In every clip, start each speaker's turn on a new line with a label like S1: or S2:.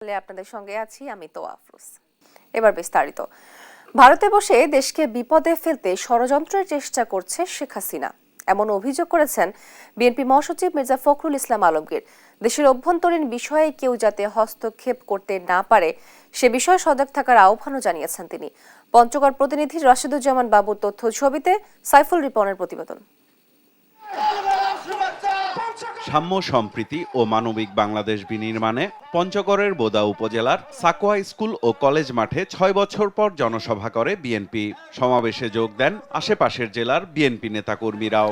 S1: আপনাদের সঙ্গে আছি আমি তোয়া আফরোজ। এবার বিস্তারিত। ভারতে বসে দেশকে বিপদে ফেলতে ষড়যন্ত্রের চেষ্টা করছে শেখ হাসিনা, এমন অভিযোগ করেছেন বিএনপি মহাসচিব মির্জা ফখরুল ইসলাম আলমগীর। দেশের অভ্যন্তরীণ বিষয়ে কেউ যাতে হস্তক্ষেপ করতে না পারে সে বিষয়ে সজাগ থাকার আহ্বানও জানিয়েছেন তিনি। পঞ্চগড় প্রতিনিধি রাশিদুজ্জামান বাবুর তথ্য ছবিতে সাইফুল রিপনের প্রতিবেদন।
S2: সাম্য, সম্প্রীতি ও মানবিক বাংলাদেশ বিনির্মাণে পঞ্চগড়ের বোদা উপজেলার সাকোয়া স্কুল ও কলেজ মাঠে ৬ বছর পর জনসভা করে বিএনপি। সমাবেশে যোগ দেন আশেপাশের জেলার বিএনপি নেতাকর্মীরাও।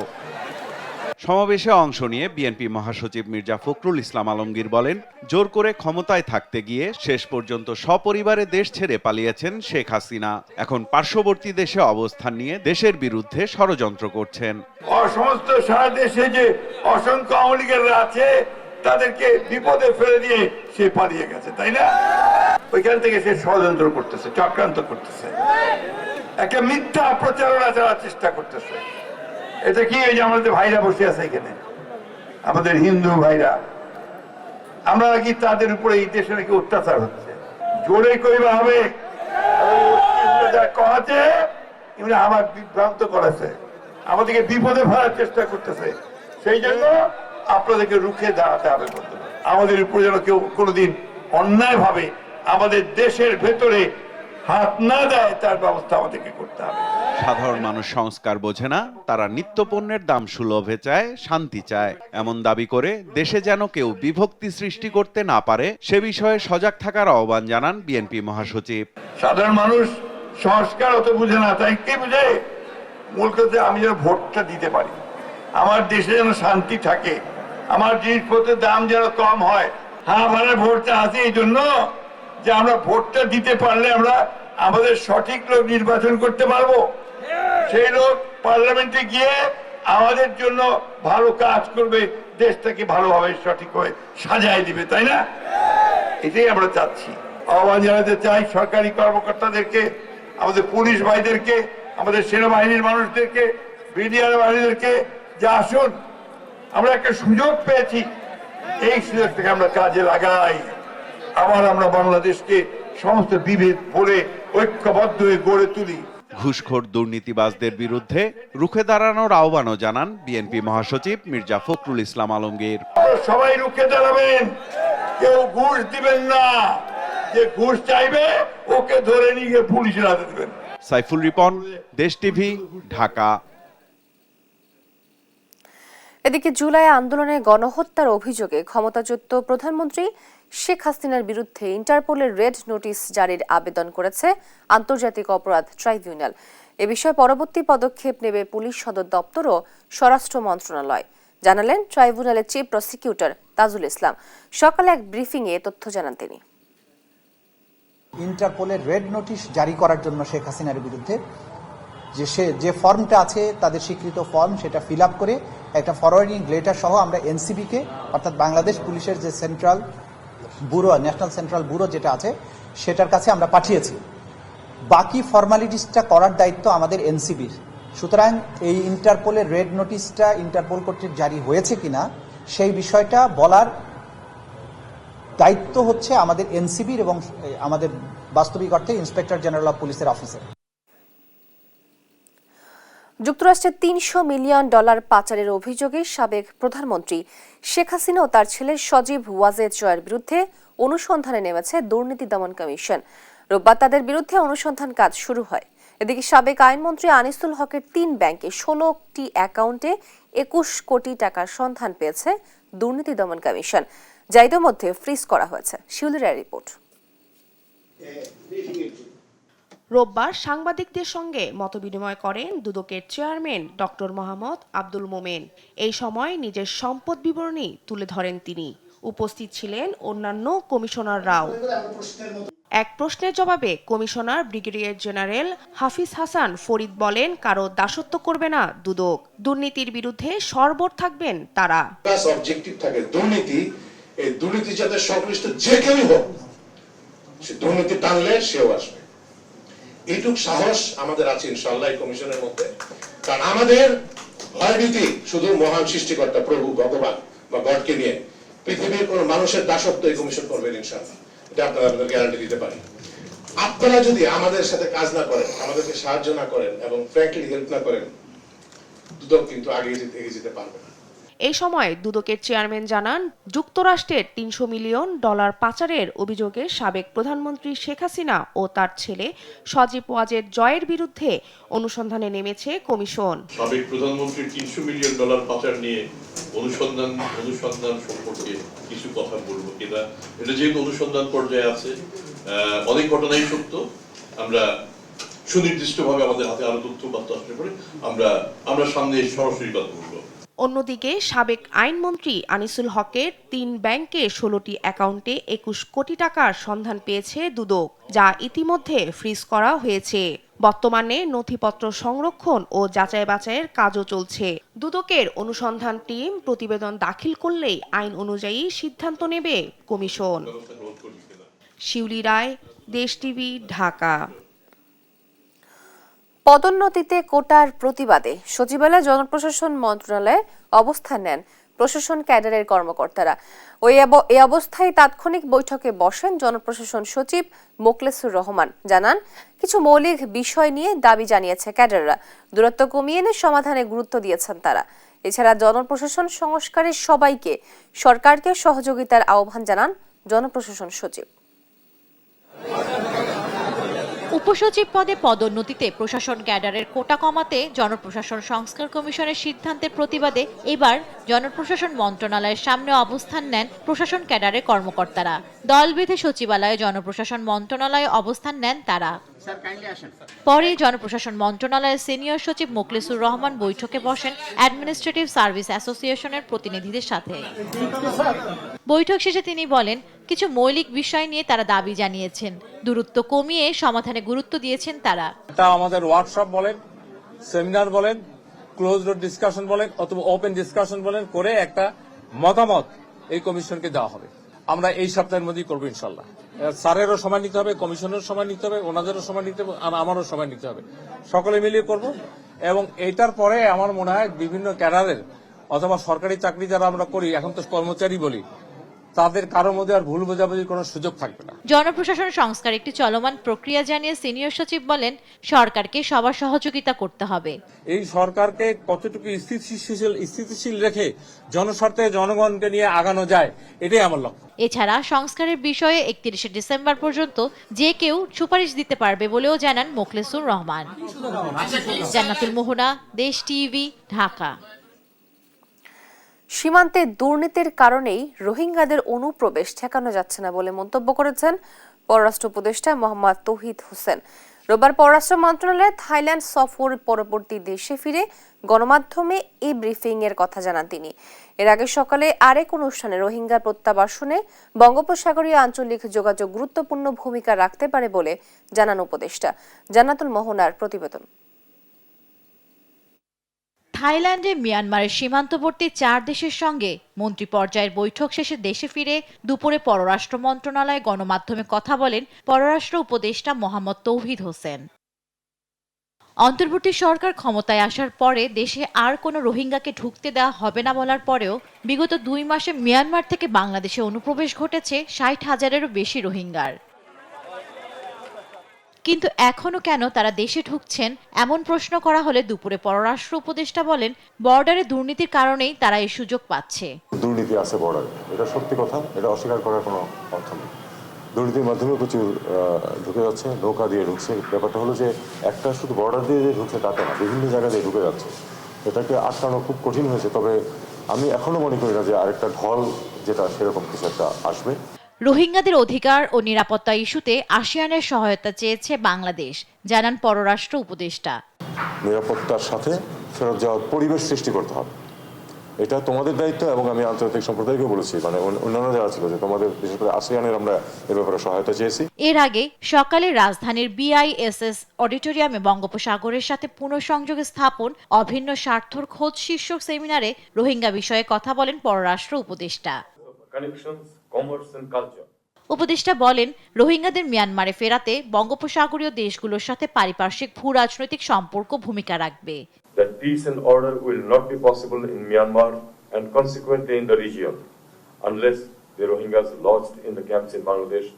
S2: সমাবেশে অংশ নিয়ে বিএনপি মহাসচিব মির্জা ফখরুল ইসলাম আলমগীর বলেন, জোর করে ক্ষমতায় থাকতে গিয়ে শেষ পর্যন্ত সপরিবারে দেশ ছেড়ে পালিয়েছেন শেখ হাসিনা। এখন পার্শ্ববর্তী দেশে অবস্থান নিয়ে দেশের বিরুদ্ধে ষড়যন্ত্র করছেন।
S3: সমস্ত সারা দেশে যে অসংখ্য আওয়ামী লীগেরা আছে তাদেরকে বিপদে ফেলে দিয়ে সে পালিয়ে গেছে, তাই না? ওইখান থেকে সে ষড়যন্ত্র করতেছে, চক্রান্ত করতেছে, একটা মিথ্যা প্রচারণা চালার চেষ্টা করতেছে। এটা কি? এই যে আমাদের ভাইরা বসে আছে এখানে, আমাদের হিন্দু ভাইরা, আমরা নাকি তাদের উপরে এই দেশে নাকি অত্যাচার হচ্ছে, জোরে কইবা হবে কহাতে আমার বিভ্রান্ত করেছে, আমাদেরকে বিপদে ফেলার চেষ্টা করতেছে। সেই জন্য আপনাদেরকে রুখে দাঁড়াতে হবে। আমাদের উপরে যেন কেউ কোনোদিন অন্যায় ভাবে আমাদের দেশের ভেতরে হাত না দেয় তার ব্যবস্থা আমাদেরকে করতে হবে।
S2: সাধারণ মানুষ সংস্কার বোঝে না, তারা নিত্যপণ্যের দাম সুলভে চায়, শান্তি চায়, এমন দাবি করে দেশে যেন কেউ বিভক্তি সৃষ্টি করতে না পারে সে বিষয়ে সজাগ থাকার আহ্বান জানান বিএনপি মহাসচিব।
S3: সাধারণ মানুষ সংস্কার অত বুঝে না, তাই কে বুঝে? মূল কথা আমি যেন ভোটটা দিতে পারি, আমার দেশে যেন শান্তি থাকে, আমার জিনিসপত্রের দাম যেন কম হয়। হ্যাঁ, মানে ভোটটা আছে এই জন্য যে আমরা ভোটটা দিতে পারলে আমরা আমাদের সঠিক লোক নির্বাচন করতে পারবো, সেই লোক পার্লামেন্টে গিয়ে আমাদের জন্য ভালো কাজ করবে, দেশটাকে ভালোভাবে সঠিকভাবে সাজায় দিবে, তাই না? এটাই আমরা চাচ্ছি। আহ্বান জানাতে চাই সরকারি কর্মকর্তাদেরকে, আমাদের পুলিশ ভাইদেরকে, আমাদের সেনাবাহিনীর মানুষদেরকে, বিডিআর বাহিনীদেরকে, যে আসুন, আমরা একটা সুযোগ পেয়েছি, এই সুযোগটাকে আমরা কাজে লাগাই, আবার আমরা বাংলাদেশকে সমস্ত বিভেদ ভুলে ঐক্যবদ্ধ হয়ে গড়ে তুলি।
S2: ঘুষখোর দুর্নীতিবাজদের বিরুদ্ধে রুখে দাঁড়ানোর আহ্বানও জানান বিএনপি মহাসচিব মির্জা ফখরুল ইসলাম আলমগীর।
S3: সবাই রুখে দাঁড়াবেন, কেউ ঘুষ দিবেন না, যে ঘুষ চাইবে ওকে ধরে নিয়ে পুলিশের হাতে দেবেন।
S2: সাইফুল রিপন, দেশ টিভি, ঢাকা।
S1: এদিকে জুলাই আন্দোলনে গণহত্যার অভিযোগে ক্ষমতাচ্যুত প্রধানমন্ত্রী শেখ হাসিনার বিরুদ্ধে ইন্টারপোলের রেড নোটিশ জারির আবেদন করেছে আন্তর্জাতিক অপরাধ ট্রাইব্যুনাল। এ বিষয়ে পরবর্তী পদক্ষেপ নেবে পুলিশ সদর দপ্তর ও স্বরাষ্ট্র মন্ত্রণালয়, জানালেন ট্রাইব্যুনালের চিফ প্রসিকিউটর তাজুল ইসলাম। সকালে এক ব্রিফিংয়ে তথ্য জানান তিনি।
S4: ইন্টারপোলের রেড নোটিশ জারি করার জন্য শেখ হাসিনার বিরুদ্ধে যে ফর্মটা আছে, তাদের স্বীকৃত ফর্ম, সেটা ফিল আপ করে একটা ফরওয়ার্ডিং লেটার সহ আমরা এনসিবিকে, অর্থাৎ বাংলাদেশ পুলিশের যে central bureau, national central bureau যেটা আছে, সেটার কাছে আমরা পাঠিয়েছি। বাকি ফর্মালিটিসটা করার দায়িত্ব আমাদের এনসিবির। সুতরাং এই ইন্টারপোলের রেড নোটিশটা ইন্টারপোল কর্তৃক জারি হয়েছে কিনা সেই বিষয়টা বলার দায়িত্ব হচ্ছে আমাদের এনসিবির এবং আমাদের বাস্তবিক অর্থে ইন্সপেক্টর জেনারেল অফ পুলিশের অফিসের।
S1: যুক্তরাষ্ট্রের $300 মিলিয়ন পাচারের অভিযোগে সাবেক প্রধানমন্ত্রী শেখ হাসিনা ও তার ছেলে সজীব ওয়াজেদ জয়ের বিরুদ্ধে অনুসন্ধানে নেমেছে দুর্নীতি দমন কমিশন। রোববার তাদের বিরুদ্ধে অনুসন্ধান কাজ শুরু হয়। এদিকে সাবেক আইনমন্ত্রী আনিসুল হকের 3 ব্যাংকে 16টি অ্যাকাউন্টে 21 কোটি টাকার সন্ধান পেয়েছে দুর্নীতি দমন কমিশন, যা ইতিমধ্যে ফ্রিজ করা হয়েছে। শিউলির রিপোর্ট।
S5: রোববার সাংবাদিকদের সঙ্গে মতবিনিময় করেন দুদকের চেয়ারম্যান ডক্টর মোহাম্মদ আব্দুল মোমেন। এই সময় নিজের সম্পদ বিবরণী তুলে ধরেন তিনি। উপস্থিত ছিলেন অন্যান্য কমিশনাররাও। এক প্রশ্নের জবাবে কমিশনার ব্রিগেডিয়ার জেনারেল হাফিজ হাসান ফরিদ বলেন, কারো দাসত্ব করবে না দুদক, দুর্নীতির বিরুদ্ধে সরবর থাকবেন তারা।
S6: অবজেক্টিভ থাকে দুর্নীতি, এই দুর্নীতি যাতে সংশ্লিষ্ট যে কেউই হোক, সে দুর্নীতি টানলে সেও আসবে। এইটুক সাহস আমাদের আছে ইনশাআল্লাহ এই কমিশনের মধ্যে। কারণ আমাদের ভয়ভীতি শুধু মহান সৃষ্টিকর্তা প্রভু ভগবান বা গডকে নিয়ে, পৃথিবীর কোন মানুষের দাসত্ব এই কমিশন করবেন ইনশাআল্লাহ। এটা আপনারা আপনাদের গ্যারান্টি দিতে পারি। আপনারা যদি আমাদের সাথে কাজ না করেন, আমাদেরকে সাহায্য না করেন এবং ফ্র্যাঙ্কলি হেল্প না করেন, দুদক কিন্তু এগিয়ে যেতে পারবে না।
S5: এই সময় দুদকের চেয়ারম্যান জানান, যুক্তরাষ্ট্রের $300 মিলিয়ন পাচারের অভিযোগে সাবেক প্রধানমন্ত্রী শেখ হাসিনা ও তার ছেলে সজীব ওয়াজেদ জয়ের বিরুদ্ধে অনুসন্ধানে নেমেছে কমিশন।
S7: সাবেক প্রধানমন্ত্রীর $300 মিলিয়ন পাচার নিয়ে অনুসন্ধান সম্পর্কে কিছু কথা বলবো। এটা যেহেতু অনুসন্ধান পর্যায়ে আছে, অনেক ঘটনাই সত্য, আমরা সুনির্দিষ্টভাবে আমাদের হাতে আরো তথ্য আসলে পরে আমরা সামনে সরাসরি কথা বলবো।
S5: অন্যদিকে সাবেক আইনমন্ত্রী আনিসুল হকের 3 ব্যাংকে 16টি অ্যাকাউন্টে 21 কোটি টাকার সন্ধান পেয়েছে দুদক, যা ইতিমধ্যে ফ্রিজ করা হয়েছে। বর্তমানে নথিপত্র সংরক্ষণ ও যাচাই বাছাইয়ের কাজও চলছে। দুদকের অনুসন্ধান টিম প্রতিবেদন দাখিল করলেই আইন অনুযায়ী সিদ্ধান্ত নেবে কমিশন। শিউলি রায়, দেশ টিভি, ঢাকা।
S1: পদোন্নতিতে কোটার প্রতিবাদে সচিবালয় জনপ্রশাসন মন্ত্রণালয়ে অবস্থান নেন প্রশাসন ক্যাডারের কর্মকর্তারা। এই অবস্থায় তাৎক্ষণিক বৈঠকে বসেন জনপ্রশাসন সচিব মোখলেসুর রহমান। জানান, কিছু মৌলিক বিষয় নিয়ে দাবি জানিয়েছে ক্যাডাররা, দূরত্ব কমিয়ে এনে সমাধানে গুরুত্ব দিয়েছেন তারা। এছাড়া জনপ্রশাসন সংস্কারের সবাইকে সরকারকে সহযোগিতার আহ্বান জানান জনপ্রশাসন সচিব।
S8: উপসচিব পদে পদোন্নতিতে প্রশাসন ক্যাডারের কোটা কমাতে জনপ্রশাসন সংস্কার কমিশনের সিদ্ধান্তের প্রতিবাদে এবার জনপ্রশাসন মন্ত্রণালয়ের সামনে অবস্থান নেন প্রশাসন ক্যাডারের কর্মকর্তারা। দল বেঁধে সচিবালয়ে জনপ্রশাসন মন্ত্রণালয়ে অবস্থান নেন তারা। পরে জনপ্রশাসন মন্ত্রণালয়ের সিনিয়র সচিব মোখলেসুর রহমান বৈঠকে বসেন অ্যাডমিনিস্ট্রেটিভ সার্ভিস অ্যাসোসিয়েশনের প্রতিনিধিদের সাথে। বৈঠক শেষে তিনি বলেন, কিছু মৌলিক বিষয় নিয়ে তারা দাবি জানিয়েছেন, দূরত্ব কমিয়ে সমাধানে গুরুত্ব দিয়েছেন তারা।
S9: এটা আমাদের ওয়ার্কশপ বলেন, সেমিনার বলেন, ক্লোজ ডোর ডিসকাশন বলেন অথবা ওপেন ডিসকাশন বলেন, করে একটা মতামত এই কমিশনকে দেওয়া হবে। আমরা এই সপ্তাহের মধ্যেই করবো ইনশাল্লাহ। স্যারেরও সময় নিতে হবে, কমিশনেরও সময় নিতে হবে, ওনাদেরও সময় নিতে হবে, আর আমারও সময় নিতে হবে, সকলে মিলিয়ে করব। এবং এইটার পরে আমার মনে হয় বিভিন্ন ক্যাডারের অথবা সরকারি চাকরি যারা আমরা করি, এখন তো কর্মচারী বলি, তাদের কারোর মধ্যে আর ভুল বোঝাবুঝির কোনো সুযোগ থাকবে না।
S8: জনপ্রশাসন সংস্কার একটি চলমান প্রক্রিয়া জানিয়ে সিনিয়র সচিব বলেন, সরকারকে সবার সহযোগিতা করতে হবে।
S9: এই সরকারকে কতটুকু স্থিতিশীল রেখে জনস্বার্থে জনগণকে নিয়ে আগানো যায়, এটাই আমার লক্ষ্য।
S8: এছাড়া সংস্কারের বিষয়ে 31শে ডিসেম্বর পর্যন্ত যে কেউ সুপারিশ দিতে পারবে বলেও জানান মোখলেসুর রহমান। জান্নাতুল মোহনা, দেশ টিভি, ঢাকা।
S1: সীমান্তে দুর্নীতির কারণেই রোহিঙ্গাদের অনুপ্রবেশ ঠেকানো যাচ্ছে না বলে মন্তব্য করেছেন পররাষ্ট্র উপদেষ্টা মোহাম্মদ তৌহিদ হোসেন। রোববার পররাষ্ট্র মন্ত্রণালয়ে থাইল্যান্ড সফর পরবর্তী দেশে ফিরে গণমাধ্যমে এই ব্রিফিং এর কথা জানান তিনি। এর আগে সকালে আরেক অনুষ্ঠানে রোহিঙ্গা প্রত্যাবাসনে বঙ্গোপসাগরীয় আঞ্চলিক যোগাযোগ গুরুত্বপূর্ণ ভূমিকা রাখতে পারে বলে জানান উপদেষ্টা। জান্নাতুল মোহনার প্রতিবেদন।
S8: থাইল্যান্ডে মিয়ানমারের সীমান্তবর্তী 4 দেশের সঙ্গে মন্ত্রী পর্যায়ের বৈঠক শেষে দেশে ফিরে দুপুরে পররাষ্ট্র মন্ত্রণালয়ে গণমাধ্যমে কথা বলেন পররাষ্ট্র উপদেষ্টা মোহাম্মদ তৌহিদ হোসেন। অন্তর্বর্তী সরকার ক্ষমতায় আসার পরে দেশে আর কোনো রোহিঙ্গাকে ঢুকতে দেওয়া হবে না বলার পরেও বিগত 2 মাসে মিয়ানমার থেকে বাংলাদেশে অনুপ্রবেশ ঘটেছে 60,000-এরও বেশি রোহিঙ্গার। কিন্তু এখনো কেন তারা দেশে ঢুকছেন এমন প্রশ্ন করা হলে দুপুরে পররাষ্ট্র উপদেষ্টা বলেন, বর্ডারে দুর্নীতির কারণেই তারা এই সুযোগ পাচ্ছে।
S10: দুর্নীতি আছে বর্ডারে, এটা সত্যি কথা, এটা অস্বীকার করার কোনো অর্থ নেই। দুর্নীতির মাধ্যমে প্রচুর ঢুকে যাচ্ছে, নৌকা দিয়ে ঢুকছে। ব্যাপারটা হলো যে একটা শুধু বর্ডার দিয়ে যে ঢুকছে তাতে না, বিভিন্ন জায়গা দিয়ে ঢুকে যাচ্ছে। এটাকে আটকানো খুব কঠিন হয়েছে। তবে আমি এখনো মনে করি না যে আরেকটা ঢল যেটা সেরকম কিছু একটা আসবে।
S8: রোহিঙ্গাদের অধিকার ও নিরাপত্তা ইস্যুতে আসিয়ানের সহায়তা চেয়েছে বাংলাদেশ, জানান পররাষ্ট্র উপদেষ্টা।
S10: নিরাপত্তার সাথে ফেরত যাওয়ার পরিবেশ সৃষ্টি করতে হবে, এটা তোমাদের দায়িত্ব। এবং আমি আন্তর্জাতিক সম্প্রদায়কে বলেছি, মানে অন্যান্য যারা ছিল, যে তোমাদের বিশেষ করে আসিয়ানের আমরা এ ব্যাপারে সহায়তা চেয়েছি।
S8: এর আগে সকালে রাজধানীর BISS অডিটোরিয়ামে বঙ্গোপসাগরের সাথে পুনঃসংযোগ স্থাপন অভিন্ন স্বার্থর খোঁজ শীর্ষক সেমিনারে রোহিঙ্গা বিষয়ে কথা বলেন পররাষ্ট্র উপদেষ্টা। উপদেষ্টা বলেন, রোহিঙ্গাদের মিয়ানমারে ফেরাতে বঙ্গোপসাগরীয় দেশগুলোর সাথে পারিপার্শ্বিক ভূ রাজনৈতিক সম্পর্ক ভূমিকা রাখবে।
S11: That peace and order will not be possible in Myanmar and consequently in the region unless the Rohingyas lodged in the camps in Bangladesh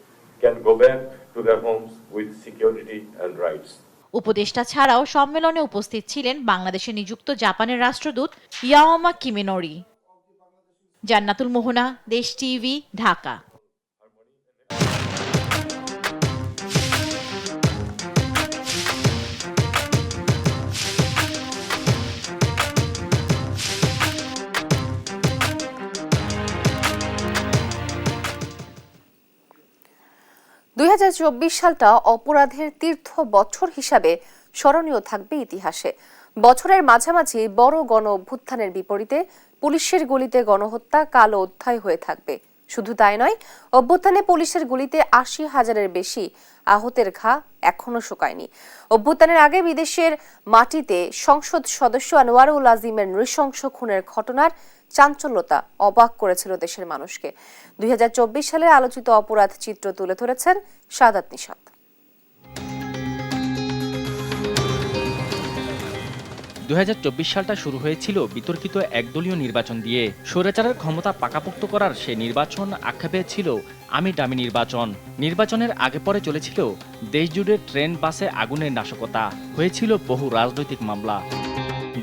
S11: can go back to their homes with security and rights.
S8: উপদেষ্টা ছাড়াও সম্মেলনে উপস্থিত ছিলেন বাংলাদেশে নিযুক্ত জাপানের রাষ্ট্রদূত ইয়াওমা Kiminori. জান্নাতুল মোহনা, দেশ টিভি, ঢাকা।
S1: সালটা অপরাধের তীর্থ বছর হিসাবে স্মরণীয় থাকবে ইতিহাসে। বছরের মাঝামাঝি বড় গণ অভ্যুত্থানের বিপরীতে পুলিশের গুলিতে গণহত্যা কালো অধ্যায় হয়ে থাকবে। শুধু তাই নয়, অভ্যুত্থানে পুলিশের গুলিতে ৮০,০০০-এর বেশি আহতের ঘা এখনো শুকায়নি। অভ্যুত্থানের আগে বিদেশের মাটিতে সংসদ সদস্য আনোয়ারুল আজিমের নৃশংস খুনের ঘটনার চাঞ্চল্যতা অবাক করেছিল দেশের মানুষকে। ২০২৪ সালের আলোচিত অপরাধ চিত্র তুলে ধরেছেন সাদাত নিশাত।
S12: ২০২৪ সালটা শুরু হয়েছিল বিতর্কিত একদলীয় নির্বাচন দিয়ে। স্বৈরাচারের ক্ষমতা পাকাপোক্ত করার সেই নির্বাচন আখ্যা পেয়েছিল আমি ডামি নির্বাচন। নির্বাচনের আগে পরে চলেছিল দেশজুড়ে ট্রেন বাসে আগুনের নাশকতা, হয়েছিল বহু রাজনৈতিক মামলা।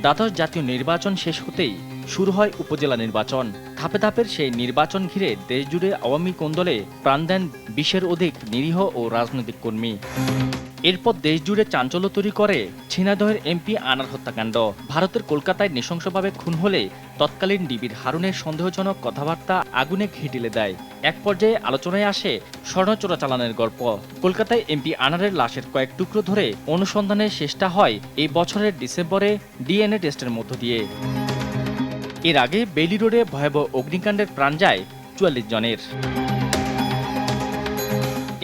S12: দ্বাদশ জাতীয় নির্বাচন শেষ হতেই শুরু হয় উপজেলা নির্বাচন। ধাপে ধাপের সেই নির্বাচন ঘিরে দেশজুড়ে আওয়ামী কোন্দলে প্রাণ দেন ২০-এর অধিক নিরীহ ও রাজনৈতিক কর্মী। এরপর দেশজুড়ে চাঞ্চল্য তৈরি করে ঝিনাইদহের এমপি আনার হত্যাকাণ্ড। ভারতের কলকাতায় নৃশংসভাবে খুন হলে তৎকালীন ডিবির হারুনের সন্দেহজনক কথাবার্তা আগুনে ঘি ঢেলে দেয়। এক পর্যায়ে আলোচনায় আসে স্বর্ণ চোরাচালানের গল্প। কলকাতায় এমপি আনারের লাশের কয়েক টুকরো ধরে অনুসন্ধানের চেষ্টা হয় এই বছরের ডিসেম্বরে ডিএনএ টেস্টের মধ্য দিয়ে। এর আগে বেইলি রোডে ভয়াবহ অগ্নিকাণ্ডের প্রাণ যায় ৪৪ জনের।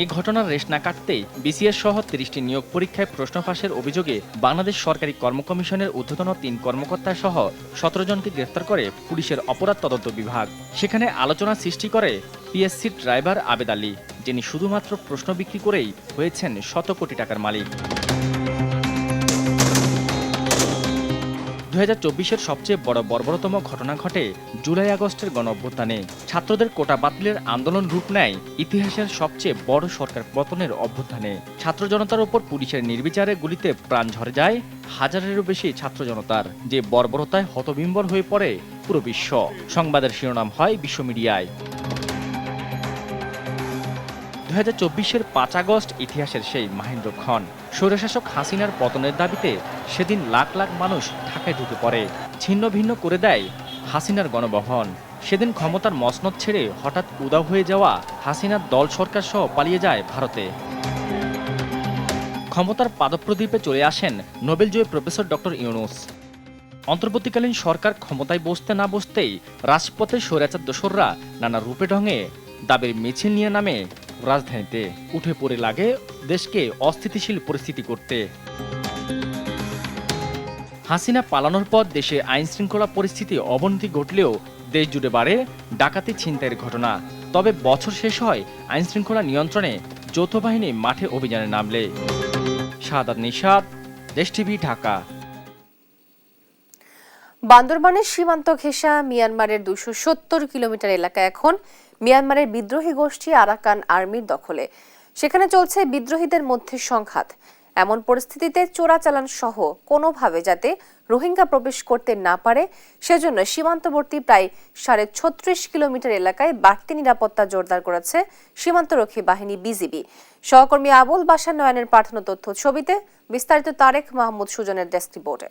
S12: এই ঘটনার রেশ না কাটতেই বিসিএস সহ ৩০টি নিয়োগ পরীক্ষায় প্রশ্ন ফাঁসের অভিযোগে বাংলাদেশ সরকারি কর্ম কমিশনের ঊর্ধ্বতন ৩ কর্মকর্তা সহ ১৭ জনকে গ্রেফতার করে পুলিশের অপরাধ তদন্ত বিভাগ। সেখানে আলোচনা সৃষ্টি করে পিএসসির ড্রাইভার আবেদ আলী, যিনি শুধুমাত্র প্রশ্ন বিক্রি করেই হয়েছেন শত কোটি টাকার মালিক। ২০২৪-এর সবচেয়ে বড় বর্বরতম ঘটনা ঘটে জুলাই আগস্টের গণঅভ্যুত্থানে। ছাত্রদের কোটা বাতিলের আন্দোলন রূপ নেয় ইতিহাসের সবচেয়ে বড় সরকার পতনের অভ্যুত্থানে। ছাত্র জনতার উপর পুলিশের নির্বিচারে গুলিতে প্রাণ ঝরে যায় হাজারেরও বেশি ছাত্র জনতার। যে বর্বরতায় হতবিম্বর হয়ে পড়ে পুরো বিশ্ব। সংবাদের শিরোনাম হয় বিশ্ব মিডিয়ায়। ২০২৪-এর ৫ আগস্ট ইতিহাসের সেই মাহেন্দ্রক্ষণ। স্বৈরশাসক হাসিনার পতনের দাবিতে সেদিন লাখ লাখ মানুষ ঢাকায় ঢুকে পড়ে। ছিন্ন ভিন্ন করে দেয় হাসিনার গণভবন। সেদিন ক্ষমতার মসনদ ছেড়ে হঠাৎ উধাও হয়ে যাওয়া হাসিনার দল সরকার সহ পালিয়ে যায় ভারতে। ক্ষমতার পাদপ্রদীপে চলে আসেন নোবেলজয়ী প্রফেসর ডক্টর ইউনূস। অন্তর্বর্তীকালীন সরকার ক্ষমতায় বসতে না বসতেই রাজপথে স্বৈরাচার দোসররা নানা রূপে ঢঙে দাবির মিছিল নিয়ে নামে রাজধানীতে। উঠে পড়ে লাগে দেশকে অস্থিতিশীল পরিস্থিতি করতে। হাসিনা পালানোর পর দেশে আইন শৃঙ্খলা পরিস্থিতি অবনতি ঘটলেও দেশ জুড়ে বাড়ে ডাকাতি ছিনতাইয়ের ঘটনা। তবে বছর শেষ হয় আইন শৃঙ্খলা নিয়ন্ত্রণে যৌথ বাহিনী মাঠে অভিযানে নামলে। সাদাত নিশাত, দেশ টিভি, ঢাকা।
S1: বান্দরবানের সীমান্ত ঘেঁষা মিয়ানমারের ২৭০ কিলোমিটার এলাকা এখন মিয়ানমারের বিদ্রোহী গোষ্ঠী আরাকান আর্মির দখলে। সেখানে চলছে বিদ্রোহীদের মধ্যে সংঘাত। এমন পরিস্থিতিতে চোরাচালান সহ কোনোভাবে যাতে রোহিঙ্গা প্রবেশ করতে না পারে সেজন্য সীমান্তবর্তী প্রায় ৩৬.৫ কিলোমিটার এলাকায় বাড়তি নিরাপত্তা জোরদার করেছে সীমান্তরক্ষী বাহিনী বিজিবি। সহকর্মী আবুল বাশার নয়নের পাঠানো তথ্য ছবিতে বিস্তারিত তারেক মাহমুদ সুজনের ডেস্ক রিপোর্টে।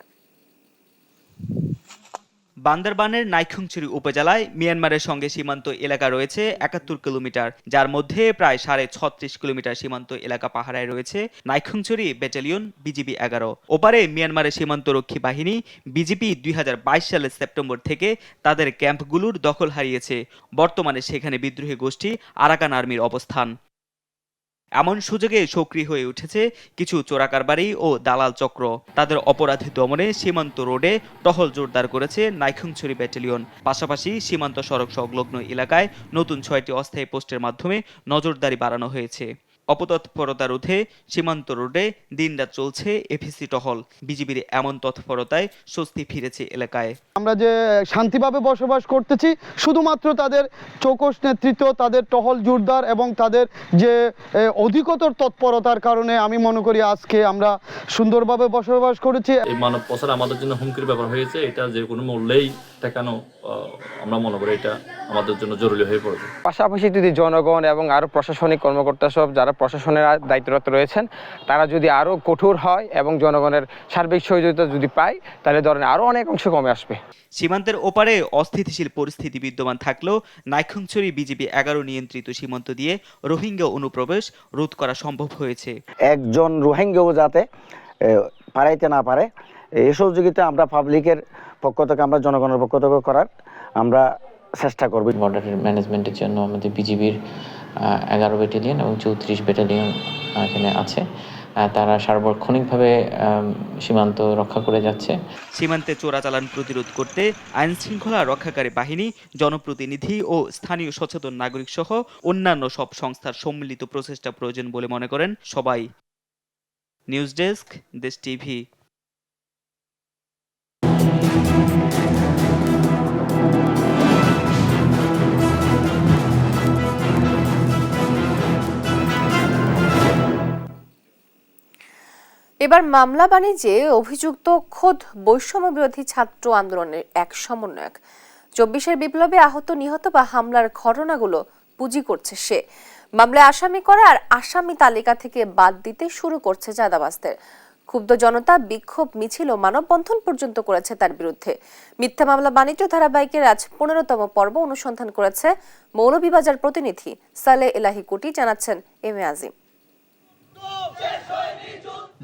S13: বান্দরবানের নাইখংছড়ি উপজেলায় মিয়ানমারের সঙ্গে সীমান্ত এলাকা রয়েছে ৭১ কিলোমিটার, যার মধ্যে প্রায় ৩৬.৫ কিলোমিটার সীমান্ত এলাকা পাহারায় রয়েছে নাইখংছড়ি ব্যাটালিয়ন বিজিবি ১১। ওপারে মিয়ানমারের সীমান্তরক্ষী বাহিনী বিজিবি ২০২২ সালের সেপ্টেম্বর থেকে তাদের ক্যাম্পগুলোর দখল হারিয়েছে। বর্তমানে সেখানে বিদ্রোহী গোষ্ঠী আরাকান আর্মির অবস্থান। এমন সুযোগে সক্রিয় হয়ে উঠেছে কিছু চোরাকারবারি ও দালাল চক্র। তাদের অপরাধী দমনে সীমান্ত রোডে টহল জোরদার করেছে নাইখংছড়ি ব্যাটালিয়ন। পাশাপাশি সীমান্ত সড়ক সংলগ্ন এলাকায় নতুন ৬টি অস্থায়ী পোস্টের মাধ্যমে নজরদারি বাড়ানো হয়েছে। অপতৎপরতা রোধে সীমান্ত রোডে দিনরাত চলছে এফএসি টহল। বিজিবির এমন তৎপরতায় স্বস্তি ফিরেছে এলাকায়।
S14: আমরা যে শান্তিভাবে বসবাস করতেছি, শুধুমাত্র তাদের চৌকস নেতৃত্ব, তাদের টহল জোরদার এবং তাদের যে অধিকতর তৎপরতার কারণে আমি মনে করি আজকে আমরা সুন্দরভাবে বসবাস করেছি।
S15: এই মানব পাচার আমাদের জন্য হুমকির ব্যাপার হয়েছে, এটা যে কোনো মূল্যেই ঠেকানো আমরা মনে করি এটা আমাদের জন্য জরুরি হয়ে পড়েছে।
S16: পাশাপাশি যদি জনগণ এবং আরো প্রশাসনিক কর্মকর্তা সব যারা প্রশাসনের দায়িত্বরত রয়েছেন তারা যদি আরো কঠোর হয় এবং জনগণের সার্বিক সহযোগিতা যদি পায়, তাহলে ধরেন আরো অনেক অংশ কমে আসবে।
S13: সীমান্তের ওপারে অস্থিতিশীল পরিস্থিতি বিদ্যমান থাকলেও নাইক্ষ্যংছড়ি বিজিবি 11 নিয়ন্ত্রিত সীমান্ত দিয়ে রোহিঙ্গা অনুপ্রবেশ রোধ করা সম্ভব হয়েছে।
S17: একজন রোহিঙ্গাও যাতে পারাইতে না পারে এই সহযোগিতা আমরা পাবলিকের পক্ষ থেকে, আমরা জনগণের পক্ষ থেকে করার আমরা চেষ্টা করব।
S18: বর্ডার ম্যানেজমেন্টের জন্য আমাদের বিজিবির 11 ব্যাটালিয়ন এবং 34 ব্যাটালিয়ন এখানে আছে। তারা সার্বক্ষণিকভাবে সীমান্ত রক্ষা করে যাচ্ছে।
S13: সীমান্তে চোরাচালান প্রতিরোধ করতে আইন শৃঙ্খলা রক্ষাকারী বাহিনী, জনপ্রতিনিধি ও স্থানীয় সচেতন নাগরিক সহ অন্যান্য সব সংস্থার সম্মিলিত প্রচেষ্টা প্রয়োজন বলে মনে করেন সবাই। নিউজ ডেস্ক, দেশ টিভি।
S1: এবার মামলা বাণিজ্যে অভিযুক্ত খোদ বৈষম্য বিরোধী ছাত্র আন্দোলনের এক সমন্বয়ক। 24-এর বিপ্লবে আহত, নিহত বা হামলার ঘটনাগুলো পুঁজি করছে সে। মামলায় আসামি করে আর আসামি তালিকা থেকে বাদ দিতে শুরু করছে চাঁদাবাজদের। ক্ষুব্ধ জনতা বিক্ষোভ মিছিল ও মানববন্ধন পর্যন্ত করেছে তার বিরুদ্ধে। মিথ্যা মামলা বাণিজ্য ধারাবাহিকের আজ 15তম পর্ব অনুসন্ধান করেছে মৌলভীবাজার প্রতিনিধি সালেহ এলাহি কুটি, জানাচ্ছেন এম এ আজিম।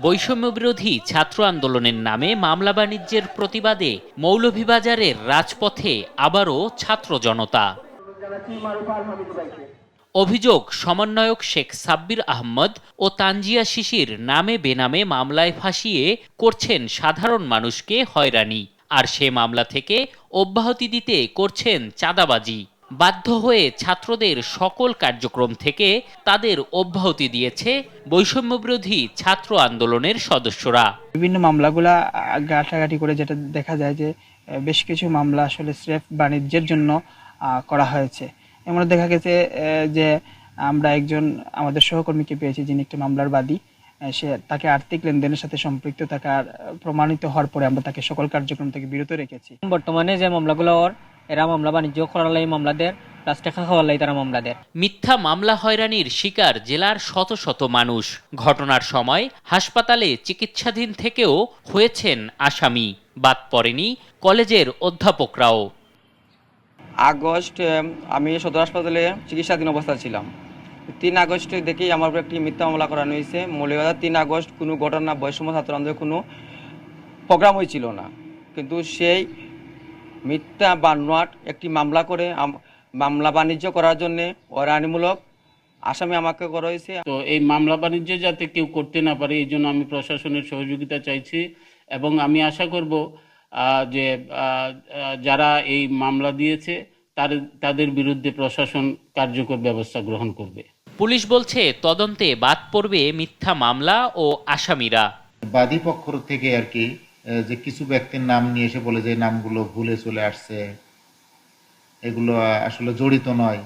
S19: বৈষম্য বিরোধী ছাত্র আন্দোলনের নামে মামলা বাণিজ্যের প্রতিবাদে মৌলভীবাজারের রাজপথে আবারও ছাত্র জনতা। অভিযোগ, সমন্বয়ক শেখ সাব্বির আহমদ ও তানজিয়া শিশির নামে বেনামে মামলায় ফাঁসিয়ে করছেন সাধারণ মানুষকে হয়রানি, আর সে মামলা থেকে অব্যাহতি দিতে করছেন চাঁদাবাজি। বাধ্য হয়ে ছাত্রদের সকল কার্যক্রম থেকে তাদের অব্যাহতি দিয়েছে বৈষম্যবিরোধী ছাত্র আন্দোলনের সদস্যরা।
S20: বিভিন্ন মামলাগুলা ঘাটাঘাটি করে যেটা দেখা যায় যে বেশ কিছু মামলা আসলে স্রেফ বাণিজ্যের জন্য করা হয়েছে। এমন দেখা গেছে যে আমরা একজন আমাদের সহকর্মীকে পেয়েছি যিনি একটা মামলার বাদী। তাকে আর্থিক লেনদেনের সাথে সম্পৃক্ত থাকার প্রমাণিত হওয়ার পরে আমরা তাকে সকল কার্যক্রম থেকে বিরত রেখেছি।
S21: বর্তমানে যে মামলাগুলো এরা মামলা বাণিজ্য করার লাই মামলা দেয়, প্লাস টাকা খাওয়ার লাই তারা মামলা দেয়।
S19: মিথ্যা মামলা হয়রানির শিকার জেলার শত শত মানুষ। ঘটনার সময় হাসপাতালে চিকিৎসাধীন থেকেও হয়েছেন আসামি। বাদ পড়েনি কলেজের অধ্যাপকরাও।
S16: আগস্ট আমি সদর হাসপাতালে চিকিৎসাধীন অবস্থায় ছিলাম। 3 আগস্ট দেখেই আমার উপর একটি মিথ্যা মামলা করানো হয়েছে। মৌলভীবাজার 3 আগস্ট কোনো ঘটনা বৈষম্য ছাত্র আন্দোলনের কোনো প্রোগ্রাম হয়েছিল না, কিন্তু সেই মিথ্যা বানোয়াট একটি মামলা করে মামলা বাণিজ্য করার জন্য হয়রানিমূলক আসামি আমাকে করা হয়েছে।
S22: তো এই মামলা বাণিজ্য যাতে কেউ করতে না পারে এই জন্য আমি প্রশাসনের সহযোগিতা চাইছি, এবং আমি আশা করব যে যারা এই মামলা দিয়েছে তাদের বিরুদ্ধে প্রশাসন কার্যকর ব্যবস্থা গ্রহণ করবে।
S19: পুলিশ বলছে তদন্তে বাদ পড়বে মিথ্যা মামলা ও আসামিরা।
S23: বাদী পক্ষ থেকে আর কি যে কিছু ব্যক্তির নাম নিয়ে এসে বলে যে নামগুলো ভুলে চলে আসছে, এগুলো আসলে জড়িত নয়।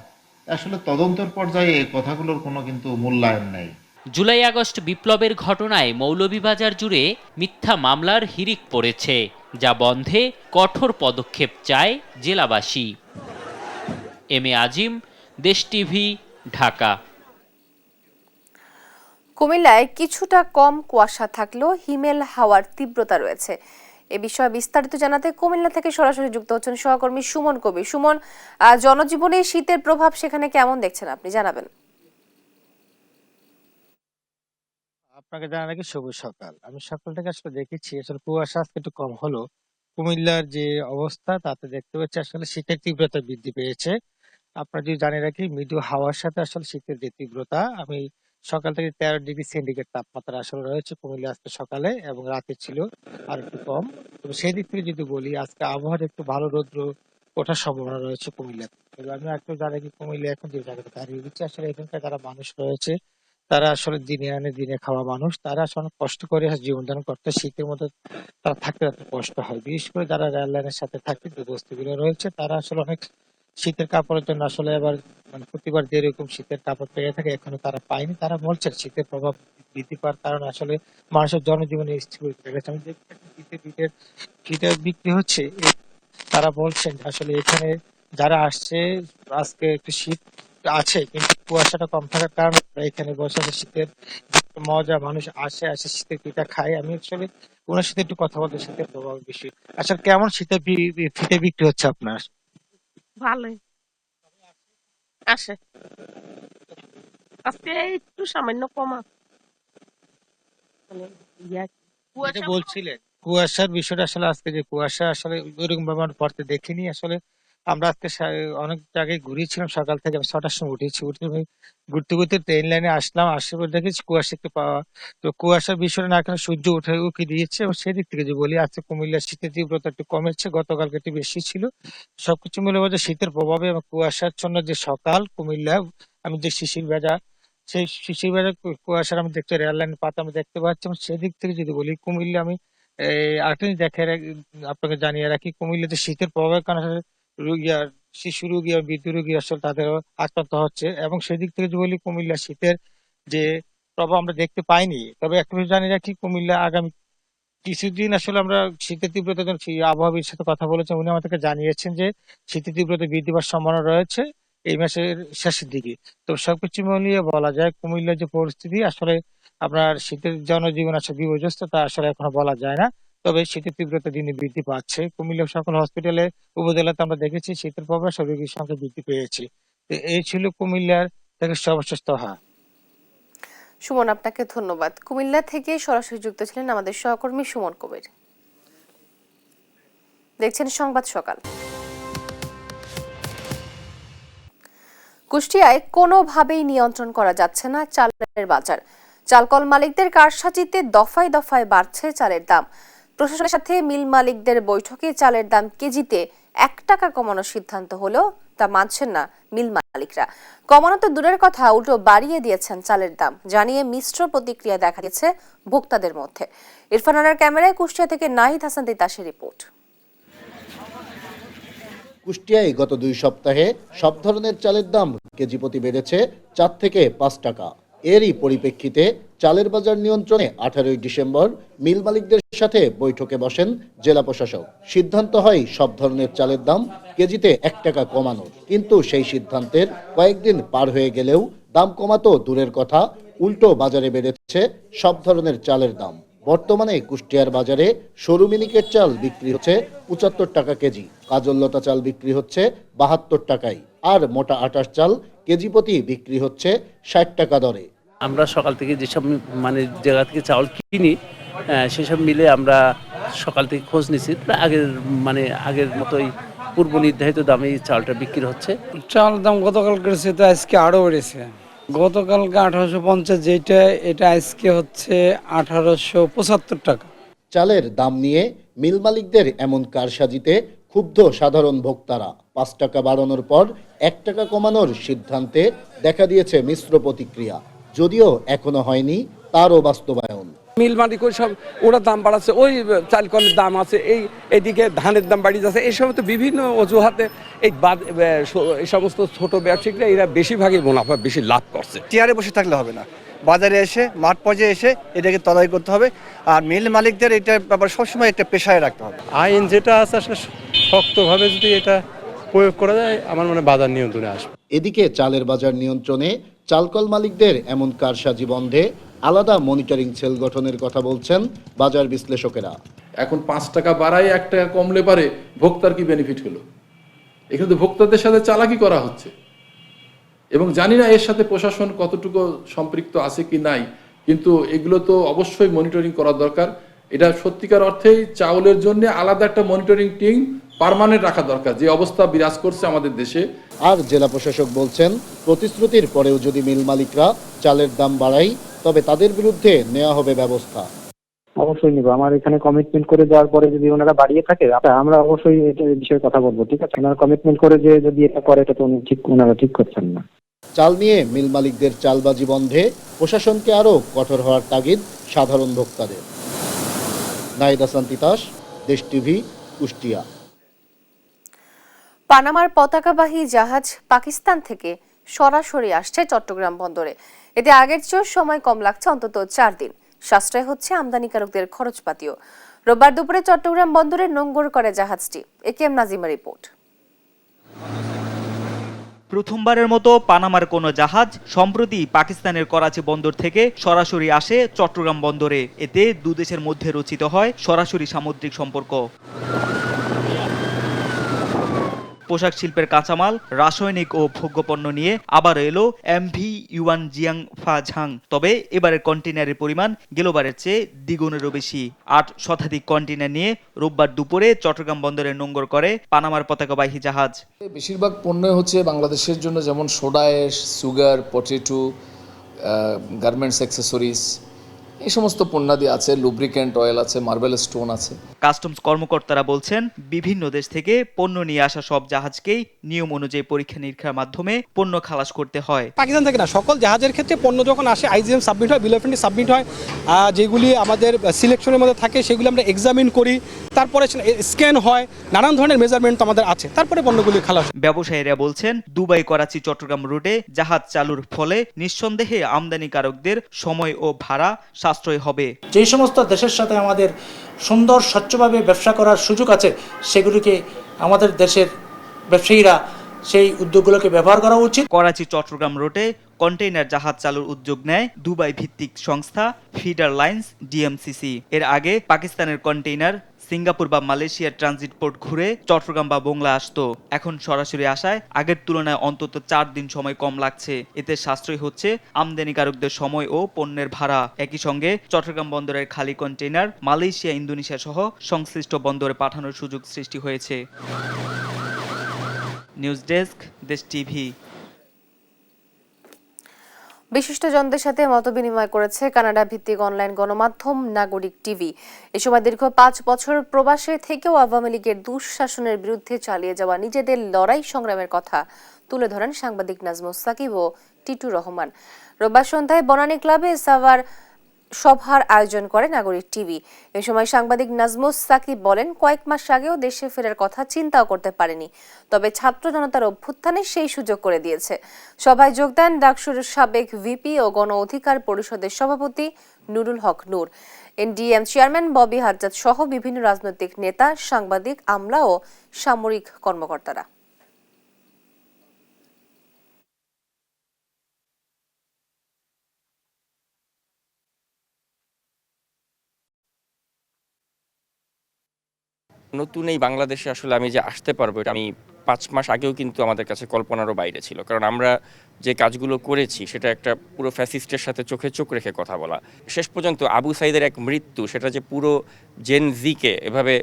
S23: আসলে তদন্তের পর্যায়ে এই কথাগুলোর কোনো কিন্তু মূল্যায়ন নেই।
S19: জুলাই আগস্ট বিপ্লবের ঘটনায় মৌলভীবাজার জুড়ে মিথ্যা মামলার হিড়িক পড়েছে, যা বন্ধে কঠোর পদক্ষেপ চায় জেলাবাসী। এম এ আজিম, দেশ টিভি, ঢাকা।
S1: কুমিল্লায় কিছুটা কম কুয়াশা থাকলেও হিমেল হাওয়ার তীব্রতা রয়েছে। এ বিষয়ে বিস্তারিত জানাতে কুমিল্লা থেকে সরাসরি যুক্ত হচ্ছেন সহকর্মী সুমন কবি। সুমন, জনজীবনে শীতের প্রভাব সেখানে কেমন দেখছেন আপনি, জানাবেন।
S24: আপনাকে জানা নাকি শুভ সকাল। আমি সকাল থেকে আসলে দেখেছি আসলে কুয়াশা আজকে একটু কম হলো। কুমিল্লার যে অবস্থা তাতে দেখতে পাচ্ছি আসলে শীতের তীব্রতা বৃদ্ধি পেয়েছে। আপনারা যদি জানিয়ে রাখি, মৃদু হাওয়ার সাথে আসলে শীতের যে তীব্রতা, আমি সকাল থেকে 13 ডিগ্রি সেন্টিগ্রেড তাপমাত্রা আসলে রয়েছে কুমিল্লা আজকে সকালে, এবং রাতে ছিল আর একটু কম। তবে সেই দিক থেকে যদি বলি, আজকে আবহাওয়ার একটু ভালো রৌদ্র ওঠার সম্ভাবনা রয়েছে কুমিল্লাতে। তবে আমি একটু জানি কি কুমিল্লা এখন যে জায়গাটা দাঁড়িয়ে দিচ্ছে আসলে এখানকার যারা মানুষ রয়েছে তারা আসলে দিনে আনে দিনে খাওয়া মানুষ, তারা আসলে অনেক কষ্ট করে জীবন ধারণ করতে, শীতের মধ্যে তারা থাকতে এত কষ্ট হয়। বিশেষ করে যারা রেল লাইনের সাথে থাকে, যে বস্তিগুলো রয়েছে, তারা আসলে অনেক শীতের কাপড়ের জন্য আসলে এবার মানে প্রতিবার যেরকম শীতের কাপড় পেয়ে থাকে এখনো তারা পায়নি। তারা বলছেন শীতের প্রভাব বৃদ্ধি পাওয়ার কারণে আসলে মানুষের জনজীবনে স্থবির হয়ে গেছে। আমি দেখছি শীতে বিক্রি হচ্ছে। তারা বলছেন আসলে এখানে যারা আসছে, আজকে একটু শীত আছে কিন্তু কুয়াশাটা কম থাকার কারণে এখানে বসে শীতের মজা, মানুষ আসে শীতের পিঠা খায়। আমি আসলে ওনার সাথে একটু কথা বলতে, শীতের প্রভাব বেশি। আসলে কেমন শীতের ফিতে বিক্রি হচ্ছে আপনার?
S2: ভালোই আসে, আজকে একটু সামান্য কমা।
S24: যেটা বলছিলেন কুয়াশার বিষয়টা, আসলে আজকে যে কুয়াশা আসলে ওইরকম ভাবে আমরা পড়তে দেখিনি। আসলে আমরা আজকে অনেক জায়গায় ঘুরিয়েছিলাম সকাল থেকে। আমি 6টার সময় উঠেছি, উঠে ঘুরতে ঘুরতে ট্রেন লাইনে আসলাম, আসার পর দেখেছি কুয়াশা একটু পাওয়া। তো কুয়াশার বিষয়টা না, এখন সূর্য উঠে দিয়েছে। এবং সেদিক থেকে যে বলি, আজকে কুমিল্লার শীতের তীব্রতা একটু কমেছে, গতকালকে একটু বেশি ছিল। সবকিছু মিলে বোঝা শীতের প্রভাবে এবং কুয়াশার জন্য যে সকাল কুমিল্লা, আমি যে শিশির ভেজা, সেই শিশির ভেজা কুয়াশার আমি দেখতে, রেল লাইনের পাতা আমি দেখতে পাচ্ছি। এবং সেদিক থেকে যদি বলি কুমিল্লা, আমি আরেকটা জিনিস আপনাকে জানিয়ে রাখি, কুমিল্লাতে শীতের প্রভাবের কারণে রোগী আর শিশু রোগী আর বৃদ্ধ রোগী আসলে তাদেরও আক্রান্ত হচ্ছে। এবং সেদিক থেকে যদি বলি কুমিল্লা শীতের যে প্রভাব আমরা দেখতে পাইনি। তবে একটা বিষয় জানিয়ে রাখি, কুমিল্লা আগামী কিছুদিন আসলে আমরা শীতের তীব্রতা, আবহাওয়াবিদের সাথে কথা বলেছেন, উনি আমাদেরকে জানিয়েছেন যে শীতের তীব্রতা বৃদ্ধি পাওয়ার সম্ভাবনা রয়েছে এই মাসের শেষের দিকে। তো সবকিছু মিলিয়ে বলা যায় কুমিল্লার যে পরিস্থিতি, আসলে আপনার শীতের জনজীবন আসলে বিপর্যস্ত, তা আসলে এখনো বলা যায় না। তবে শীতের তীব্রতা দিনে বৃদ্ধি পাচ্ছে। কুমিল্লার সকল হসপিটালে, উপজেলাতে আমরা দেখেছি শীতের প্রভাবে রোগীর সংখ্যা বৃদ্ধি পেয়েছে। তো এই ছিল কুমিল্লার থেকে সর্বশেষ তথ্য।
S1: সুমন, আপনাকে ধন্যবাদ। কুমিল্লা থেকে সরাসরি যুক্ত ছিলেন আমাদের সহকর্মী সুমন কবির। দেখছেন সংবাদ সকাল। কুষ্টিয়ায় কোনোভাবেই নিয়ন্ত্রণ করা যাচ্ছে না চালের বাজার। চালকল মালিকদের কারসাজিতে দফায় দফায় বাড়ছে চালের দাম। প্রশাসনের সাথে মিল মালিকদের বৈঠকে চালের দাম কেজিতে 1 টাকা কমানোর সিদ্ধান্ত হলেও তা মানছেন না মিল মালিকরা। কমানো তো দূরের কথা, উল্টো বাড়িয়ে দিয়েছেন চালের দাম জানিয়ে মিশ্র প্রতিক্রিয়া দেখা গেছে ভোক্তাদের মধ্যে। ইরফান আনার ক্যামেরায় কুষ্টিয়া থেকে নাহিদ হাসান তিতাসের রিপোর্ট।
S3: কুষ্টিয়ায় গত 2 সপ্তাহে সব ধরনের চালের দাম কেজি প্রতি বেড়েছে 4 থেকে 5 টাকা। এরই পরিপ্রেক্ষিতে চালের বাজার নিয়ন্ত্রণে 18 ডিসেম্বর মিল মালিকদের সাথে বৈঠকে বসেন জেলা প্রশাসক। সিদ্ধান্ত হয় সব ধরনের চালের দাম কেজিতে 1 টাকা কমানোর। কিন্তু সেই সিদ্ধান্তের কয়েকদিন পার হয়ে গেলেও দাম কমাতো দূরের কথা, উল্টো বাজারে বেড়েছে সব ধরনের চালের দাম। বর্তমানে কুষ্টিয়ার বাজারে সরু মিনিকেট চাল বিক্রি হচ্ছে 75 টাকা কেজি, কাজললতা চাল বিক্রি হচ্ছে 72 টাকায়, আর মোটা আটার চাল কেজি প্রতি বিক্রি হচ্ছে 60 টাকা দরে।
S4: আমরা সকাল থেকে যেসব জায়গা থেকে চাউল কিনি, সেসব মিলে আমরা সকাল থেকে খোঁজ নিচ্ছি, আগের মতোই পূর্ব নির্ধারিত দামে চালটা বিক্রি হচ্ছে।
S6: চাল দাম গতকাল করেছে, তো আজকে আরও বেড়েছে। গতকালকে 1850 যেটা, এটা আজকে হচ্ছে 1875 টাকা।
S3: চালের দাম নিয়ে মিল মালিকদের এমন কারসাজিতে ক্ষুব্ধ সাধারণ ভোক্তারা। 5 টাকা বাড়ানোর পর 1 টাকা কমানোর সিদ্ধান্তে দেখা দিয়েছে মিশ্র প্রতিক্রিয়া, যদিও এখনো হয়নি তারও বাস্তবায়ন।
S6: মিল মালিক সব ওরা দাম বাড়াচ্ছে, ওই চাল কলের দাম আছে, এইদিকে ধানের দাম বাড়িয়ে যাচ্ছে, এই সমস্ত বিভিন্ন অজুহাতে এই সমস্ত ছোট ব্যবসায়ীরা এরা বেশিরভাগই মুনাফা বেশি লাভ করছে।
S25: চেয়ারে বসে থাকলে হবে না, বাজারে এসে মাঠ পর্যায়ে এসে এটাকে তদারকি করতে হবে। আর মিল মালিকদের এটার ব্যাপারে সবসময় একটা পেশায় রাখতে হবে।
S26: আইন যেটা আছে আসলে শক্তভাবে যদি এটা প্রয়োগ করা যায়, আমার মনে হয় বাজার নিয়ন্ত্রণে আসবে।
S3: এদিকে চালের বাজার নিয়ন্ত্রণে চালকল মালিকদের এমন কারসাজি বন্ধে আলাদা মনিটরিং সেল গঠনের কথা বলছেন বাজার বিশ্লেষকেরা।
S27: এখন 5 টাকা বাড়ায় 1 টাকা কমলে পারে ভোক্তার কি বেনিফিট হলো? এখানে তো ভোক্তাদের সাথে চালাকি করা হচ্ছে, এবং জানি না এর সাথে প্রশাসন কতটুকু সম্পৃক্ত আছে কি নাই, কিন্তু এগুলো তো অবশ্যই মনিটরিং করা দরকার। এটা সত্যিকার অর্থেই চাউলের জন্য আলাদা একটা মনিটরিং টিম পার্মানেন্ট রাখা দরকার, যে অবস্থা বিরাজ করছে আমাদের দেশে।
S3: আর জেলা প্রশাসক বলছেন, প্রতিশ্রুতির পরেও যদি মিল মালিকরা চালের দাম বাড়ায় তবে তাদের বিরুদ্ধে নেওয়া হবে ব্যবস্থা।
S28: অবশ্যই নিব। আমার এখানে কমিটমেন্ট করে দেওয়ার পরে যদি ওনারা বাড়িয়ে থাকে, আমরা অবশ্যই এটা বিষয়ে কথা বলবো। ঠিক আছে, ওনারা কমিটমেন্ট করে যে যদি এটা করে, এটা তো ওনারা ঠিক করছেন না।
S3: চাল নিয়ে মিল মালিকদের চালবাজি বন্ধে প্রশাসনকে আরও কঠোর হওয়ার তাগিদ সাধারণ ভোক্তাদের। নাহিদ হাসান তিতাস, দেশ টিভি, কুষ্টিয়া।
S1: পানামার পতাকাবাহী জাহাজ পাকিস্তান থেকে সরাসরি আসছে চট্টগ্রাম বন্দরে। এতে আগের চেয়েও সময় কম লাগছে অন্তত 4 দিন। সাশ্রয় হচ্ছে আমদানিকারকদের খরচপাতিও। রোববার দুপুরে চট্টগ্রাম বন্দরে নোঙ্গর করে জাহাজটি। AKM Nazima report.
S13: প্রথমবারের মতো পানামার কোনো জাহাজ সম্প্রতি পাকিস্তানের করাচি বন্দর থেকে সরাসরি আসে চট্টগ্রাম বন্দরে। এতে দুদেশের মধ্যে রচিত হয় সরাসরি সামুদ্রিক সম্পর্ক। পোশাক শিল্পের কাঁচামাল, রাসায়নিক ও ভোগ্যপণ্য নিয়ে আবার এলো এমভি ইউয়ান জিয়াং ফা ঝাং। তবে এবারের কন্টেনারের পরিমাণ গেলবারের চেয়ে দ্বিগুণেরও বেশি। 8 শতাধিক কন্টেনার নিয়ে রোববার দুপুরে চট্টগ্রাম বন্দরে নোঙ্গর করে পানামার পতাকাবাহী জাহাজ।
S5: বেশিরভাগ পণ্য হচ্ছে বাংলাদেশের জন্য, যেমন soda ash, sugar, potato, garments accessories, এই সমস্ত পণ্যাদি আছে, লুব্রিক্যান্ট অয়েল আছে, মার্বেল স্টোন আছে।
S13: কাস্টমস কর্মকর্তারা বলছেন, বিভিন্ন দেশ থেকে পণ্য নিয়ে আসা সব জাহাজকেই নিয়ম অনুযায়ী পরীক্ষা নিরীক্ষার মাধ্যমে পণ্য খালাস করতে হয়।
S7: পাকিস্তান থেকে না, সকল জাহাজের ক্ষেত্রে পণ্য যখন আসে আইজিএম সাবমিট হয়, বিল অফ মেন্টেন্যান্স সাবমিট হয়, যেগুলি আমাদের সিলেকশনের মধ্যে থাকে সেগুলি আমরা এক্সামিন করি, তারপরে স্ক্যান হয়, নানান ধরনের মেজারমেন্ট আমাদের আছে, তারপরে পণ্যগুলি খালাস।
S13: ব্যবসায়ীরা বলছেন, দুবাই করাচি চট্টগ্রাম রুটে জাহাজ চালুর ফলে নিঃসন্দেহে আমদানিকারকদের সময় ও ভাড়া সাশ্রয় হবে।
S8: যে সমস্ত দেশের সাথে আমাদের সুন্দর স্বচ্ছভাবে ব্যবসা করার সুযোগ আছে, সেগুলিকে আমাদের দেশের ব্যবসায়ীরা সেই উদ্যোগগুলোকে ব্যবহার করা উচিত।
S13: করাচি চট্টগ্রাম রুটে কন্টেইনার জাহাজ চালুর উদ্যোগ নেয় দুবাই ভিত্তিক সংস্থা ফিডার লাইন্স ডিএমসিসি। এর আগে পাকিস্তানের কন্টেইনার সিঙ্গাপুর বা মালয়েশিয়ার ট্রানজিট পোর্ট ঘুরে চট্টগ্রাম বা বংলা আসতো। এখন সরাসরি আসায় আগের তুলনায় অন্তত 4 দিন সময় কম লাগছে। এতে সাশ্রয় হচ্ছে আমদানিকারকদের সময় ও পণ্যের ভাড়া। একই সঙ্গে চট্টগ্রাম বন্দরের খালি কন্টেইনার মালয়েশিয়া, ইন্দোনেশিয়া সহ সংশ্লিষ্ট বন্দরে পাঠানোর সুযোগ সৃষ্টি হয়েছে। নিউজ ডেস্ক, দেশ টিভি।
S1: বিশিষ্টজনদের সাথে মতবিনিময় করেছে কানাডা ভিত্তিক অনলাইন গণমাধ্যম নাগরিক টিভি। এ সময় দীর্ঘ 5 বছর প্রবাসে থেকেও আওয়ামী লীগের দুঃশাসনের বিরুদ্ধে চালিয়ে যাওয়া নিজেদের লড়াই সংগ্রামের কথা তুলে ধরেন সাংবাদিক নাজমুস সাকিব ও টিটু রহমান। রোববার সন্ধ্যায় বনানী ক্লাবে সাভার সভার আয়োজন করে নাগরিক টিভি। এ সময় সাংবাদিক নাজমুস সাকিব বলেন, কয়েক মাস আগেও দেশে ফেরার কথা চিন্তাও করতে পারেনি, তবে ছাত্র জনতার অভ্যুত্থানে সেই সুযোগ করে দিয়েছে। সভায় যোগ দেন ডাকসুর সাবেক ভিপি ও গণ অধিকার পরিষদের সভাপতি নুরুল হক নূর, এনডিএম চেয়ারম্যান ববি হাজ্জাজ সহ বিভিন্ন রাজনৈতিক নেতা, সাংবাদিক, আমলা ও সামরিক কর্মকর্তারা।
S9: নতুন এই বাংলাদেশে আসলে আমি যে আসতে পারবো, এটা আমি 5 মাস আগেও কিন্তু আমাদের কাছে কল্পনারও বাইরে ছিল। কারণ আমরা যে কাজগুলো করেছি সেটা একটা পুরো ফ্যাসিস্টের সাথে চোখে চোখ রেখে কথা বলা। শেষ পর্যন্ত আবু সাইদের এক মৃত্যু, সেটা যে পুরো জেন জিকে এভাবে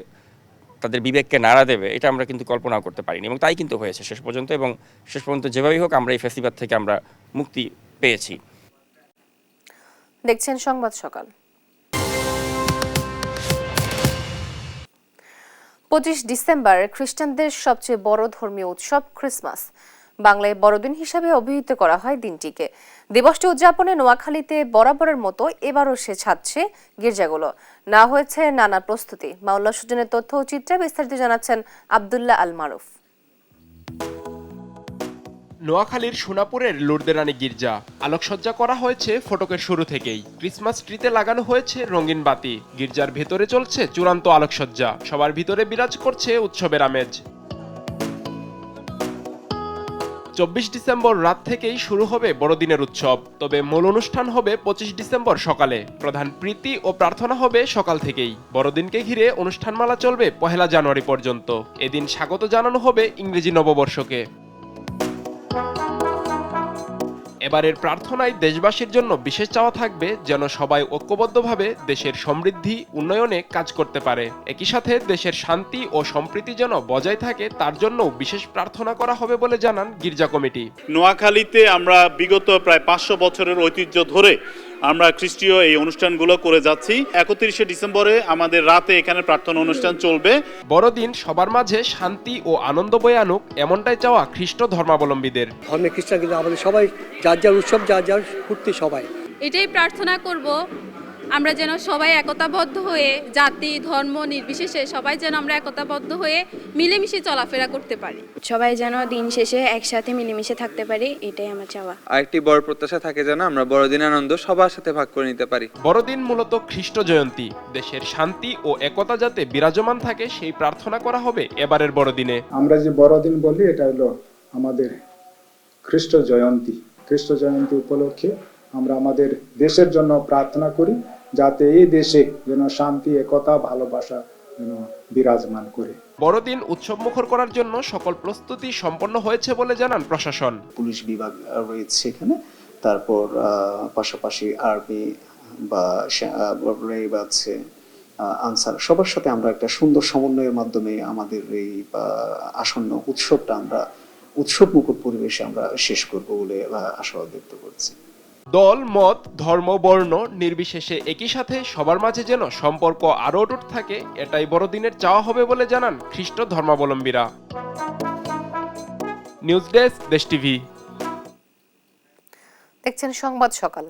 S9: তাদের বিবেককে নাড়া দেবে, এটা আমরা কিন্তু কল্পনাও করতে পারিনি, এবং তাই কিন্তু হয়েছে শেষ পর্যন্ত। এবং শেষ পর্যন্ত যেভাবেই হোক আমরা এই ফ্যাসিবাদ থেকে আমরা মুক্তি পেয়েছি।
S1: দেখছেন সংবাদ সকাল। 25 ডিসেম্বর খ্রিস্টানদের সবচেয়ে বড় ধর্মীয় উৎসব ক্রিসমাস। বাংলায় বড়দিন হিসাবে অভিহিত করা হয় দিনটিকে। দিবসটি উদযাপনে নোয়াখালীতে বরাবরের মতো এবারও সে ছাড়ছে গির্জাগুলো। না হয়েছে নানা প্রস্তুতি। মাওলা সুজনের তথ্য ও চিত্রে বিস্তারিত জানাচ্ছেন আব্দুল্লাহ আল মারুফ।
S10: নোয়াখালীর সোনাপুরের লুর্দেরানী গির্জা আলোকসজ্জা করা হয়েছে ফটকের শুরু থেকেই। ক্রিসমাস ট্রিতে লাগানো হয়েছে রঙিন বাতি। গির্জার ভেতরে চলছে চূড়ান্ত আলোকসজ্জা। সবার ভিতরে বিরাজ করছে উৎসবের আমেজ। 24 ডিসেম্বর রাত থেকেই শুরু হবে বড়দিনের উৎসব। তবে মূল অনুষ্ঠান হবে 25 ডিসেম্বর সকালে। প্রধান প্রীতি ও প্রার্থনা হবে সকাল থেকেই। বড়দিনকে ঘিরে অনুষ্ঠানমালা চলবে 1 জানুয়ারি পর্যন্ত। এদিন স্বাগত জানানো হবে ইংরেজি নববর্ষকে। এবারের প্রার্থনায় দেশবাসীর জন্য বিশেষ চাওয়া থাকবে যেন সবাই ঐক্যবদ্ধভাবে দেশের সমৃদ্ধি উন্নয়নে কাজ করতে পারে। একই সাথে দেশের শান্তি ও সম্প্রীতি যেন বজায় থাকে, তার জন্য বিশেষ প্রার্থনা করা হবে বলে জানান গির্জা কমিটি।
S11: নোয়াখালীতে আমরা বিগত প্রায় 500 বছরের ঐতিহ্য ধরে আমরা খ্রিস্টীয় এই অনুষ্ঠানগুলো করে যাচ্ছি। 31শে ডিসেম্বরে আমাদের রাতে এখানে প্রার্থনা অনুষ্ঠান চলবে।
S10: বড়দিন সবার মাঝে শান্তি ও আনন্দ বয়ে আনুক, এমনটাই চাওয়া খ্রিস্ট ধর্মাবলম্বীদের।
S12: ধর্মে খ্রিস্টান কিন্তু আমাদের সবাই যার যার উৎসব, যার যার ফুর্তি সবাই।
S14: এটাই প্রার্থনা করব আমরা যেন সবাই একতাবদ্ধ হয়ে, জাতি ধর্ম নির্বিশেষে সবাই যেন আমরা একতাবদ্ধ হয়ে মিলেমিশে চলাফেরা করতে পারি।
S15: সবাই যেন দিন শেষে একসাথে মিলেমিশে থাকতে পারি, এটাই আমার চাওয়া।
S17: আরেকটি বড় প্রত্যাশা থাকে যেন আমরা বড়দিন আনন্দ সবার সাথে ভাগ করে নিতে পারি।
S10: বড়দিন মূলত খ্রিস্ট জয়ন্তী, দেশের শান্তি ও একতা যাতে বিরাজমান থাকে সেই প্রার্থনা করা হবে এবারের বড়দিনে।
S18: আমরা যে বড়দিন বলি এটা হলো আমাদের খ্রিস্ট জয়ন্তী। খ্রিস্ট জয়ন্তী উপলক্ষে আমরা আমাদের দেশের জন্য প্রার্থনা করি যাতে এই দেশে যেন শান্তি, একতা, ভালোবাসা যেন বিরাজমান করে।
S10: বড়দিন উৎসব মুখর করার জন্য সকল প্রস্তুতি সম্পন্ন হয়েছে বলে জানান প্রশাসন।
S20: পুলিশ বিভাগ রয়েছে এখানে, তারপর পাশাপাশি আর্মি বা আছে আনসার, সবার সাথে আমরা একটা সুন্দর সমন্বয়ের মাধ্যমে আমাদের এই আসন্ন উৎসবটা আমরা উৎসব মুখর পরিবেশে আমরা শেষ করব বলে আশাবাদ ব্যক্ত করছি।
S10: দল, মত, ধর্ম, বর্ণ নির্বিশেষে একই সাথে সবার মাঝে যেন সম্পর্ক আরও অটুট থাকে, এটাই বড়দিনের চাওয়া হবে বলে জানান খ্রিস্ট ধর্মাবলম্বীরা। নিউজ ডেস্ক, দেশ টিভি।
S1: দেখছেন সংবাদ সকাল।